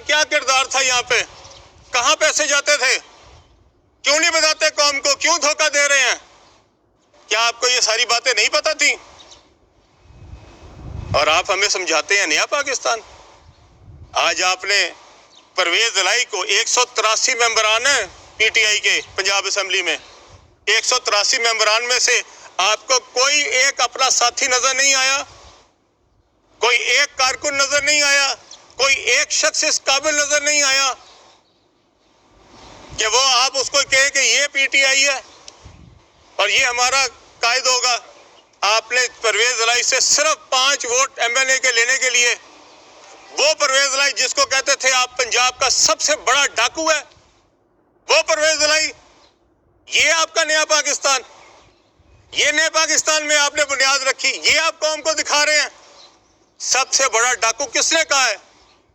کیا کردار تھا یہاں پہ؟ کہاں پیسے جاتے تھے؟ کیوں نہیں بتاتے قوم کو؟ کیوں دھوکہ دے رہے ہیں؟ کیا آپ کو یہ ساری باتیں نہیں پتہ تھی؟ اور آپ ہمیں سمجھاتے ہیں نیا پاکستان۔ آج آپ نے پرویز الہی کو 183 ممبران ہیں پی ٹی آئی کے پنجاب اسمبلی میں، 183 ممبران میں سے آپ کو کوئی ایک اپنا ساتھی نظر نہیں آیا، کوئی ایک کارکن نظر نہیں آیا، کوئی ایک شخص اس قابل نظر نہیں آیا کہ وہ آپ اس کو کہیں کہ یہ پی ٹی آئی ہے اور یہ ہمارا قائد ہوگا۔ آپ نے پرویز الہی سے صرف 5 ووٹ ایم این اے کے لینے کے لیے، وہ پرویز الہی جس کو کہتے تھے آپ پنجاب کا سب سے بڑا ڈاکو ہے، وہ پرویز الہی، یہ آپ کا نیا پاکستان، یہ نئے پاکستان میں آپ نے بنیاد رکھی، یہ آپ قوم کو دکھا رہے ہیں۔ سب سے بڑا ڈاکو کس نے کہا ہے؟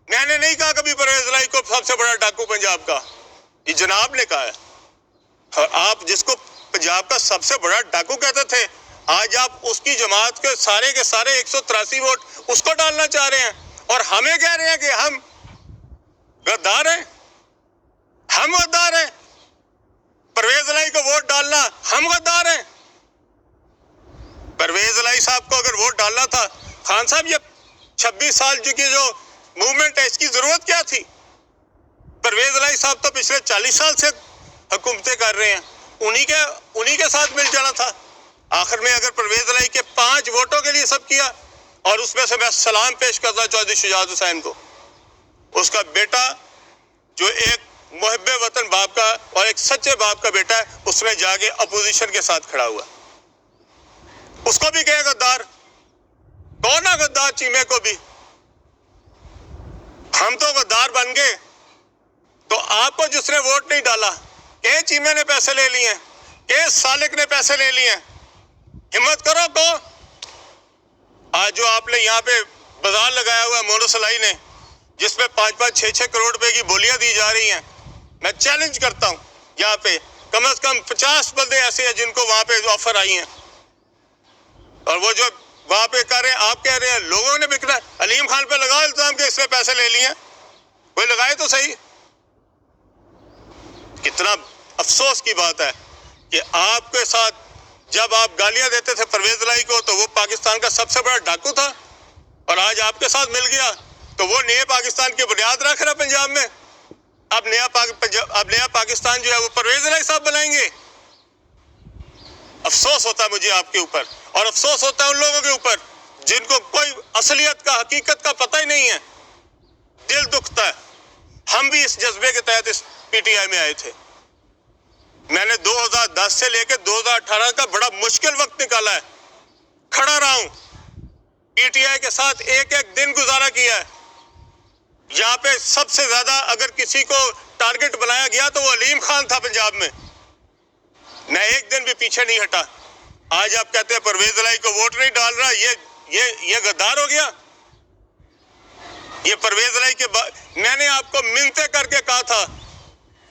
میں نے نہیں کہا کبھی پرویز الہی کو سب سے بڑا ڈاکو پنجاب کا، یہ جناب نے کہا ہے۔ اور آپ جس کو پنجاب کا سب سے بڑا ڈاکو کہتے تھے، آج آپ اس کی جماعت کے سارے 183 ووٹ اس کو ڈالنا چاہ رہے ہیں اور ہمیں کہہ رہے ہیں کہ ہم غدار ہیں، ہم غدار ہیں، پرویز الہی کو ووٹ ڈالنا، ہم غدار ہیں۔ پرویز الہی صاحب کو اگر ووٹ ڈالنا تھا، خان صاحب یہ 26 سال کی جو موومنٹ ہے اس کی ضرورت کیا تھی؟ پرویز الہی صاحب تو پچھلے 40 سال سے حکومتیں کر رہے ہیں، انہی کے ساتھ مل جانا تھا۔ آخر میں اگر پرویز الہی کے 5 ووٹوں کے لیے سب کیا، اور اس میں سے میں سلام پیش کرتا چودھری شجاعت حسین کو، اس کا بیٹا جو ایک محب وطن باپ کا اور ایک سچے باپ کا بیٹا ہے، اس نے جا کے اپوزیشن کے ساتھ کھڑا ہوا، اس کو بھی کہے غدار، کون ہے غدار؟ چیمے کو بھی۔ ہم تو غدار بن گئے تو آپ کو جس نے ووٹ نہیں ڈالا، کہ چیمے نے پیسے لے لیے ہیں، کہ سالک نے پیسے لے لیے ہیں، ہمت کرو کو آج جو آپ نے یہاں پہ بازار لگایا ہوا ہے مونو سلائی نے، جس میں 5-5 6-6 کروڑ روپے کی بولیاں دی جا رہی ہیں، میں چیلنج کرتا ہوں یہاں پہ کم از کم 50 بندے ایسے ہیں جن کو وہاں پہ آفر آئی ہیں، اور وہ جو وہاں پہ کر رہے ہیں، آپ کہہ رہے ہیں لوگوں نے بکنا ہے۔ علیم خان پہ لگاؤ الزام کہ اس نے پیسے لے لیے ہیں، کوئی لگائے تو صحیح۔ کتنا افسوس کی بات ہے کہ آپ کے ساتھ جب آپ گالیاں دیتے تھے پرویز الہی کو تو وہ پاکستان کا سب سے بڑا ڈاکو تھا، اور آج آپ کے ساتھ مل گیا تو وہ نئے پاکستان کی بنیاد رکھ رہا پنجاب میں۔ اب نیا پاکستان جو ہے وہ پرویز الہی صاحب بنائیں گے۔ افسوس ہوتا ہے مجھے آپ کے اوپر، اور افسوس ہوتا ہے ان لوگوں کے اوپر جن کو کوئی اصلیت کا، حقیقت کا پتہ ہی نہیں ہے۔ دل دکھتا ہے۔ ہم بھی اس جذبے کے تحت اس پی ٹی آئی میں آئے تھے۔ میں نے 2010 سے لے کے 2018 کا بڑا مشکل وقت نکالا ہے، کھڑا رہا ہوں، پی ٹی آئی کے ساتھ ایک ایک دن گزارا کیا ہے۔ یہاں پہ سب سے زیادہ اگر کسی کو ٹارگٹ بنایا گیا تو وہ علیم خان تھا پنجاب میں، میں ایک دن بھی پیچھے نہیں ہٹا۔ آج آپ کہتے ہیں پرویز الہی کو ووٹ نہیں ڈال رہا، یہ غدار ہو گیا۔ یہ پرویز الہی کے میں نے آپ کو منتیں کر کے کہا تھا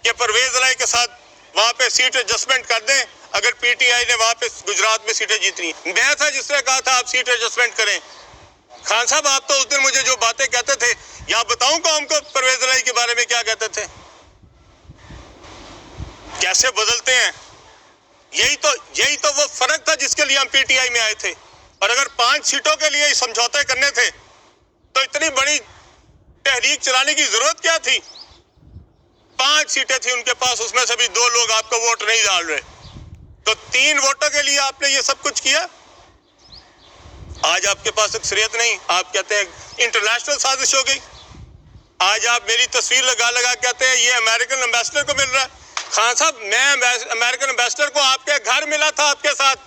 کہ پرویز الہی کے ساتھ وہاں پہ سیٹ ایڈجسٹمنٹ کر دیں اگر پی ٹی آئی نے وہاں پہ گجرات میں سیٹیں جیتنی۔ میں تھا جس نے کہا تھا آپ سیٹ ایڈجسٹمنٹ کریں۔ خان صاحب آپ تو اس دن مجھے جو باتیں کہتے تھے، یہاں بتاؤں قوم کو پرویز الہی کے بارے میں کیا کہتے تھے؟ کیسے بدلتے ہیں۔ یہی تو وہ فرق تھا جس کے لیے ہم پی ٹی آئی میں آئے تھے، اور اگر 5 سیٹوں کے لیے سمجھوتے کرنے تھے تو اتنی بڑی تحریک چلانے کی ضرورت کیا تھی؟ 5 سیٹیں تھیں ان کے پاس، اس میں سے بھی 2 لوگ آپ کو ووٹ نہیں ڈال رہے، تو 3 ووٹوں کے لیے آپ نے یہ سب کچھ کیا۔ آج آپ کے پاس اکثریت نہیں، آپ کہتے ہیں انٹرنیشنل سازش ہو گئی۔ آج آپ میری تصویر لگا کہتے ہیں یہ امریکن امبیسڈر کو مل رہا ہے۔ خان صاحب میں امریکن امبیسڈر کو آپ کے گھر ملا تھا آپ کے ساتھ،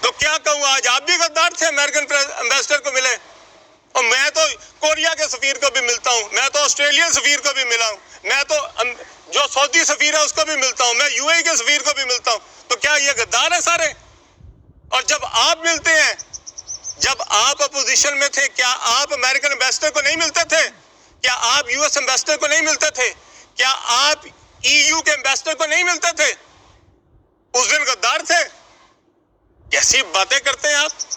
تو کیا کہوں، آج آپ بھی غدار تھے، امریکن امبیسڈر کو ملے۔ اور میں تو کوریا کے سفیر کو بھی ملتا ہوں، میں تو آسٹریلین سفیر کو بھی ملا ہوں، میں تو جو سعودی سفیر ہے اس کو بھی ملتا ہوں، میں یو اے کے سفیر کو بھی ملتا ہوں، تو کیا یہ غدار ہیں سارے؟ اور جب آپ ملتے ہیں، جب آپ اپوزیشن میں تھے، کیا آپ امریکن امبیسڈر کو نہیں ملتے تھے؟ کیا آپ یو ایس امبیسڈر کو نہیں ملتے تھے؟ کیا آپ ای یو کے امبیسڈر کو نہیں ملتے تھے؟ اس دن غدار تھے؟ کیسی باتیں کرتے ہیں آپ۔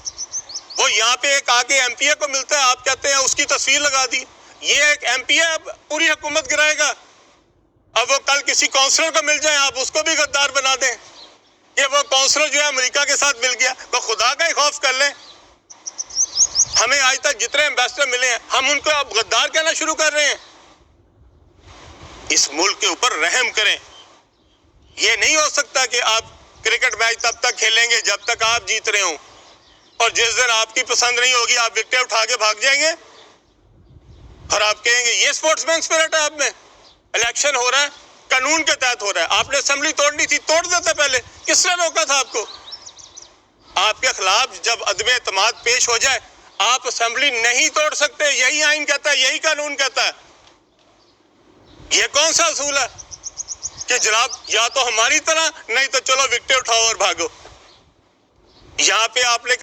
وہ یہاں پہ ایک آگے ایم پی اے کو ملتا ہے، آپ کہتے ہیں اس کی تصویر لگا دی۔ یہ ایک ایم پی ہے پوری حکومت گرائے گا. اب وہ کل کسی کونسلر کو مل جائے آپ اس کو بھی غدار بنا دیں کہ وہ کونسلر جو ہے امریکہ کے ساتھ مل گیا. وہ خدا کا ہی خوف کر لیں. ہمیں آج تک جتنے ایمبیسڈر ملے ہیں ہم ان کو اب غدار کہنا شروع کر رہے ہیں. اس ملک کے اوپر رحم کریں. یہ نہیں ہو سکتا کہ آپ کرکٹ میچ تب تک کھیلیں گے جب تک آپ جیت رہے ہوں، اور جس دن آپ کی پسند نہیں ہوگی آپ وکٹیں اٹھا کے بھاگ جائیں گے اور آپ کہیں گے یہ سپورٹس مین اسپرٹ ہے. آپ میں الیکشن ہو رہا ہے قانون کے تحت ہو رہا ہے. آپ نے اسمبلی توڑنی تھی توڑ دیتے پہلے. کس نے روکا تھا آپ کو؟ آپ کے خلاف جب عدم اعتماد پیش ہو جائے آپ اسمبلی نہیں توڑ سکتے. یہی آئین کہتا ہے، یہی قانون کہتا ہے. یہ کون سا اصول ہے کہ جناب یا تو ہماری طرح نہیں تو چلو وکٹیں اٹھاؤ اور بھاگو؟ یہاں پہ آپ نے